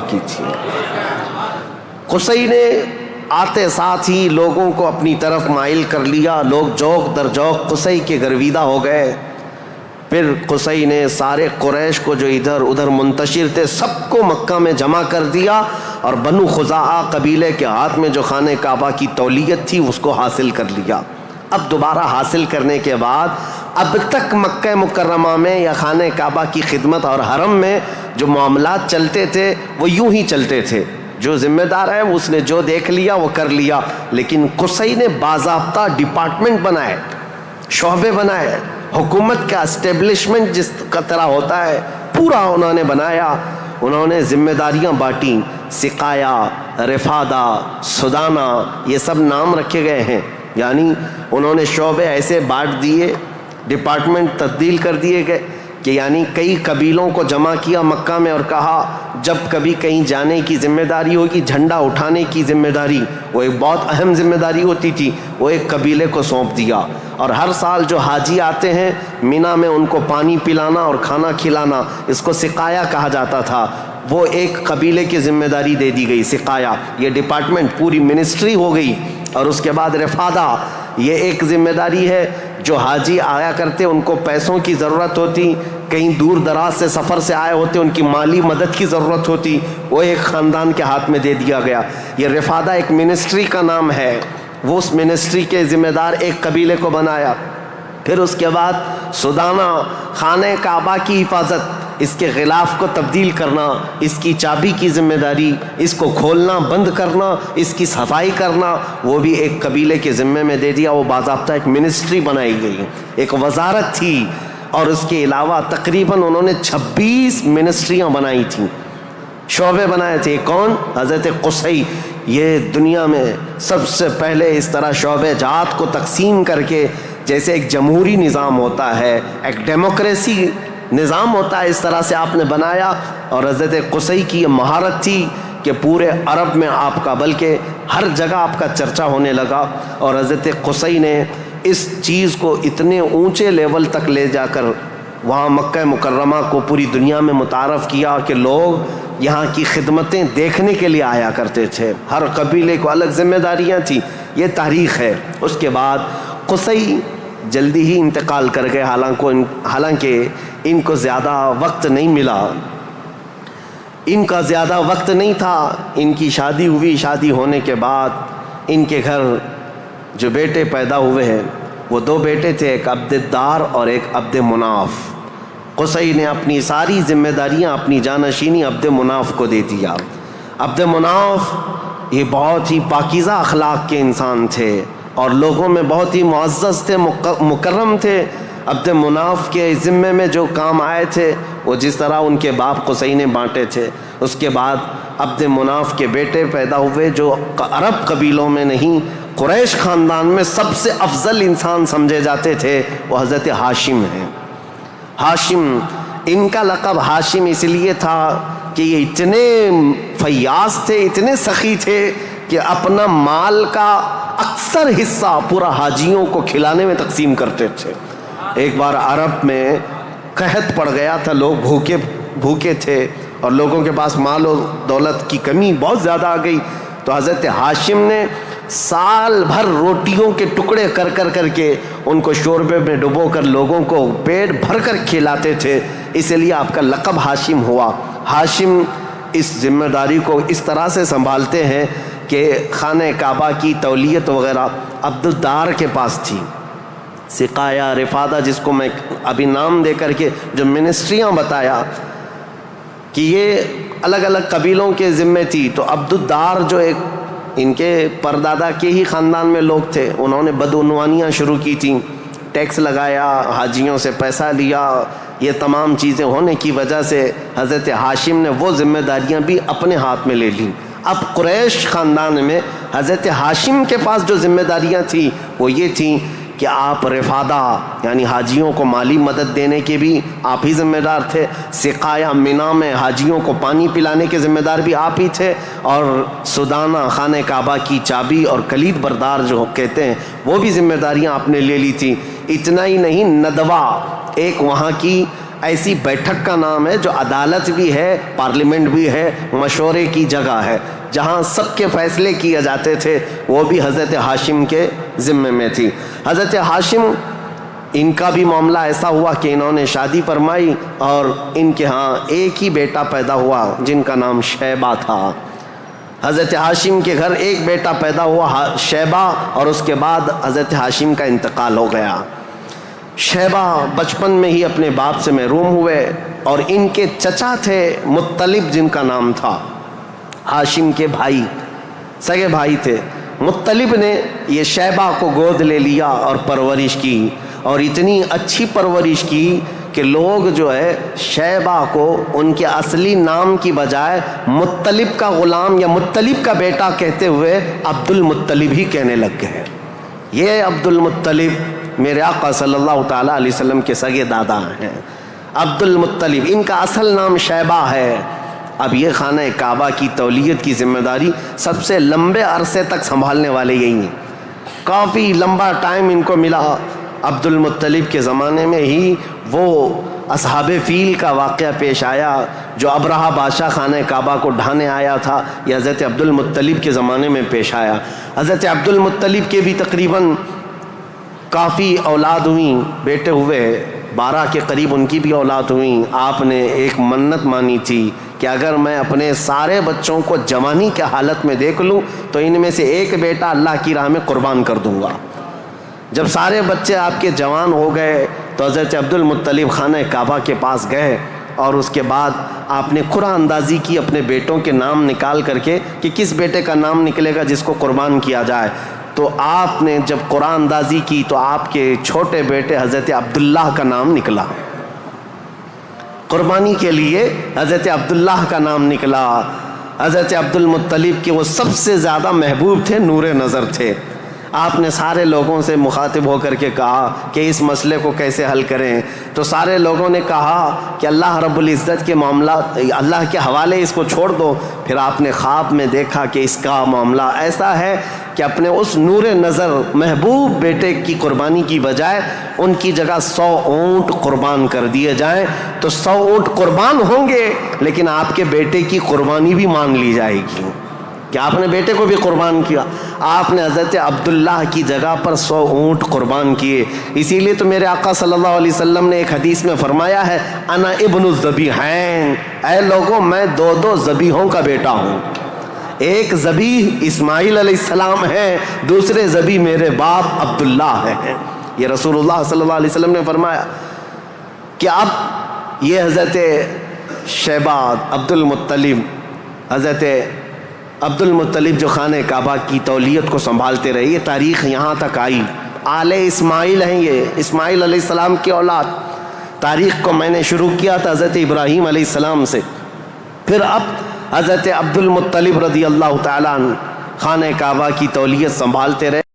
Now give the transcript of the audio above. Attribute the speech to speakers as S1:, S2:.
S1: کی تھی۔ قصی نے آتے ساتھ ہی لوگوں کو اپنی طرف مائل کر لیا، لوگ جوق در جوق قصی کے گرویدہ ہو گئے۔ پھر قصی نے سارے قریش کو جو ادھر ادھر منتشر تھے سب کو مکہ میں جمع کر دیا، اور بنو خزاعہ قبیلے کے ہاتھ میں جو خانہ کعبہ کی تولیت تھی اس کو حاصل کر لیا۔ اب دوبارہ حاصل کرنے کے بعد اب تک مکہ مکرمہ میں یا خانہ کعبہ کی خدمت اور حرم میں جو معاملات چلتے تھے وہ یوں ہی چلتے تھے، جو ذمہ دار ہے اس نے جو دیکھ لیا وہ کر لیا۔ لیکن قصی نے باضابطہ ڈپارٹمنٹ بنائے، شعبے بنائے، حکومت کا اسٹیبلشمنٹ جس کا طرح ہوتا ہے پورا انہوں نے بنایا۔ انہوں نے ذمہ داریاں بانٹیں، سقایا، رفادہ، سدانہ، یہ سب نام رکھے گئے ہیں، یعنی انہوں نے شعبے ایسے بانٹ دیے، ڈپارٹمنٹ تبدیل کر دیے گئے کہ یعنی کئی قبیلوں کو جمع کیا مکہ میں اور کہا جب کبھی کہیں جانے کی ذمہ داری ہوگی، جھنڈا اٹھانے کی ذمہ داری، وہ ایک بہت اہم ذمہ داری ہوتی تھی، وہ ایک قبیلے کو سونپ دیا۔ اور ہر سال جو حاجی آتے ہیں مینا میں ان کو پانی پلانا اور کھانا کھلانا، اس کو سقایا کہا جاتا تھا، وہ ایک قبیلے کی ذمہ داری دے دی گئی، سقایا، یہ ڈپارٹمنٹ پوری منسٹری ہو گئی۔ اور اس کے بعد رفادہ، یہ ایک ذمہ داری ہے، جو حاجی آیا کرتے ان کو پیسوں کی ضرورت ہوتی، کہیں دور دراز سے سفر سے آئے ہوتے ان کی مالی مدد کی ضرورت ہوتی، وہ ایک خاندان کے ہاتھ میں دے دیا گیا۔ یہ رفادہ ایک منسٹری کا نام ہے، وہ اس منسٹری کے ذمہ دار ایک قبیلے کو بنایا۔ پھر اس کے بعد سدانہ، خانہ کعبہ کی حفاظت، اس کے غلاف کو تبدیل کرنا، اس کی چابی کی ذمہ داری، اس کو کھولنا بند کرنا، اس کی صفائی کرنا، وہ بھی ایک قبیلے کے ذمے میں دے دیا۔ وہ باضابطہ ایک منسٹری بنائی گئی، ایک وزارت تھی، اور اس کے علاوہ تقریباً انہوں نے 26 منسٹریاں بنائی تھیں، شعبے بنائے تھے۔ کون؟ حضرت قصی۔ یہ دنیا میں سب سے پہلے اس طرح شعبے جات کو تقسیم کر کے، جیسے ایک جمہوری نظام ہوتا ہے، ایک ڈیموکریسی نظام ہوتا ہے، اس طرح سے آپ نے بنایا۔ اور حضرت قصی کی یہ مہارت تھی کہ پورے عرب میں آپ کا، بلکہ ہر جگہ آپ کا چرچا ہونے لگا۔ اور حضرت قصی نے اس چیز کو اتنے اونچے لیول تک لے جا کر وہاں مکہ مکرمہ کو پوری دنیا میں متعارف کیا کہ لوگ یہاں کی خدمتیں دیکھنے کے لیے آیا کرتے تھے، ہر قبیلے کو الگ ذمہ داریاں تھیں۔ یہ تاریخ ہے۔ اس کے بعد قصی جلدی ہی انتقال کر گئے، حالانکہ ان کو زیادہ وقت نہیں ملا، ان کا زیادہ وقت نہیں تھا۔ ان کی شادی ہوئی، شادی ہونے کے بعد ان کے گھر جو بیٹے پیدا ہوئے ہیں وہ 2 بیٹے تھے، ایک عبد الدار اور ایک عبد مناف۔ قصی نے اپنی ساری ذمہ داریاں، اپنی جانشینی عبد مناف کو دے دیا۔ عبد مناف یہ بہت ہی پاکیزہ اخلاق کے انسان تھے اور لوگوں میں بہت ہی معزز تھے، مکرم تھے۔ عبد مناف کے ذمے میں جو کام آئے تھے وہ جس طرح ان کے باپ قصی نے بانٹے تھے۔ اس کے بعد عبد مناف کے بیٹے پیدا ہوئے جو عرب قبیلوں میں نہیں، قریش خاندان میں سب سے افضل انسان سمجھے جاتے تھے، وہ حضرت ہاشم ہیں۔ ہاشم، ان کا لقب ہاشم اس لیے تھا کہ یہ اتنے فیاض تھے، اتنے سخی تھے کہ اپنا مال کا اکثر حصہ پورا حاجیوں کو کھلانے میں تقسیم کرتے تھے۔ ایک بار عرب میں قحط پڑ گیا تھا، لوگ بھوکے تھے اور لوگوں کے پاس مال و دولت کی کمی بہت زیادہ آ گئی، تو حضرت ہاشم نے سال بھر روٹیوں کے ٹکڑے کر کے ان کو شوربے میں ڈبو کر لوگوں کو پیٹ بھر کر کھلاتے تھے، اس لیے آپ کا لقب ہاشم ہوا۔ ہاشم اس ذمہ داری کو اس طرح سے سنبھالتے ہیں کہ خانہ کعبہ کی تولیت وغیرہ عبد الدار کے پاس تھی، سقایا، رفادہ، جس کو میں ابھی نام دے کر کے جو منسٹریاں بتایا کہ یہ الگ الگ قبیلوں کے ذمے تھی، تو عبد الدار جو ایک ان کے پردادا کے ہی خاندان میں لوگ تھے، انہوں نے بدعنوانیاں شروع کی تھیں، ٹیکس لگایا، حاجیوں سے پیسہ لیا، یہ تمام چیزیں ہونے کی وجہ سے حضرت ہاشم نے وہ ذمہ داریاں بھی اپنے ہاتھ میں لے لیں۔ اب قریش خاندان میں حضرت ہاشم کے پاس جو ذمہ داریاں تھیں وہ یہ تھیں کہ آپ رفادہ یعنی حاجیوں کو مالی مدد دینے کے بھی آپ ہی ذمہ دار تھے، سقایا، مینا میں حاجیوں کو پانی پلانے کے ذمہ دار بھی آپ ہی تھے، اور سدانہ، خانہ کعبہ کی چابی اور کلید بردار جو کہتے ہیں وہ بھی ذمہ داریاں آپ نے لے لی تھیں۔ اتنا ہی نہیں، ندوہ، ایک وہاں کی ایسی بیٹھک کا نام ہے جو عدالت بھی ہے، پارلیمنٹ بھی ہے، مشورے کی جگہ ہے، جہاں سب کے فیصلے کیے جاتے تھے، وہ بھی حضرت ہاشم کے ذمے میں تھی۔ حضرت ہاشم، ان کا بھی معاملہ ایسا ہوا کہ انہوں نے شادی فرمائی اور ان کے ہاں ایک ہی بیٹا پیدا ہوا جن کا نام شیبہ تھا۔ حضرت ہاشم کے گھر ایک بیٹا پیدا ہوا شیبہ، اور اس کے بعد حضرت ہاشم کا انتقال ہو گیا۔ شیبہ بچپن میں ہی اپنے باپ سے محروم ہوئے، اور ان کے چچا تھے مطلب، جن کا نام تھا، ہاشم کے بھائی، سگے بھائی تھے۔ مطلب نے یہ شیبہ کو گود لے لیا اور پرورش کی، اور اتنی اچھی پرورش کی کہ لوگ جو ہے شیبہ کو ان کے اصلی نام کی بجائے مطلب کا غلام یا مطلب کا بیٹا کہتے ہوئے عبد المطلب ہی کہنے لگ گئے۔ یہ عبد المطلب میرے آقا صلی اللہ تعالیٰ علیہ وسلم کے سگے دادا ہیں، عبد المطلب، ان کا اصل نام شیبہ ہے۔ اب یہ خانہ کعبہ کی تولیت کی ذمہ داری سب سے لمبے عرصے تک سنبھالنے والے یہی ہیں۔ کافی لمبا ٹائم ان کو ملا۔ عبد المطلب کے زمانے میں ہی وہ اصحاب فیل کا واقعہ پیش آیا جو ابرہہ بادشاہ خانہ کعبہ کو ڈھانے آیا تھا، یہ حضرت عبد المطلب کے زمانے میں پیش آیا۔ حضرت عبد المطلب کے بھی تقریباً کافی اولاد ہوئیں، بیٹے ہوئے، 12 کے قریب ان کی بھی اولاد ہوئیں۔ آپ نے ایک منت مانی تھی کہ اگر میں اپنے سارے بچوں کو جوانی کے حالت میں دیکھ لوں تو ان میں سے ایک بیٹا اللہ کی راہ میں قربان کر دوں گا۔ جب سارے بچے آپ کے جوان ہو گئے تو حضرت عبد المطلب خانہ کعبہ کے پاس گئے، اور اس کے بعد آپ نے قرعہ اندازی کی اپنے بیٹوں کے نام نکال کر کے کہ کس بیٹے کا نام نکلے گا جس کو قربان کیا جائے۔ تو آپ نے جب قرعہ اندازی کی تو آپ کے چھوٹے بیٹے حضرت عبداللہ کا نام نکلا، قربانی کے لیے حضرت عبداللہ کا نام نکلا۔ حضرت عبد المطلب کے وہ سب سے زیادہ محبوب تھے، نور نظر تھے۔ آپ نے سارے لوگوں سے مخاطب ہو کر کے کہا کہ اس مسئلے کو کیسے حل کریں، تو سارے لوگوں نے کہا کہ اللہ رب العزت کے معاملات اللہ کے حوالے اس کو چھوڑ دو۔ پھر آپ نے خواب میں دیکھا کہ اس کا معاملہ ایسا ہے کہ اپنے اس نور نظر محبوب بیٹے کی قربانی کی بجائے ان کی جگہ 100 اونٹ قربان کر دیے جائیں، تو 100 اونٹ قربان ہوں گے لیکن آپ کے بیٹے کی قربانی بھی مان لی جائے گی کہ آپ نے بیٹے کو بھی قربان کیا۔ آپ نے حضرت عبداللہ کی جگہ پر 100 اونٹ قربان کیے۔ اسی لیے تو میرے آقا صلی اللہ علیہ وسلم نے ایک حدیث میں فرمایا ہے، انا ابن الذبیحین، اے لوگوں میں 2 ذبیحوں کا بیٹا ہوں۔ ایک ذبیح اسماعیل علیہ السلام ہے، دوسرے ذبیح میرے باپ عبداللہ ہیں۔ یہ رسول اللہ صلی اللہ علیہ وسلم نے فرمایا کہ اب یہ حضرت شیبہ عبد المطلب، حضرت عبد المطلب جو خانہ کعبہ کی تولیت کو سنبھالتے رہے، یہ تاریخ یہاں تک آئی۔ آل اسماعیل ہیں، یہ اسماعیل علیہ السلام کی اولاد۔ تاریخ کو میں نے شروع کیا تھا حضرت ابراہیم علیہ السلام سے، پھر اب حضرت عبد المطلب رضی اللہ تعالیٰ عنہ خانہ کعبہ کی تولیت سنبھالتے رہے۔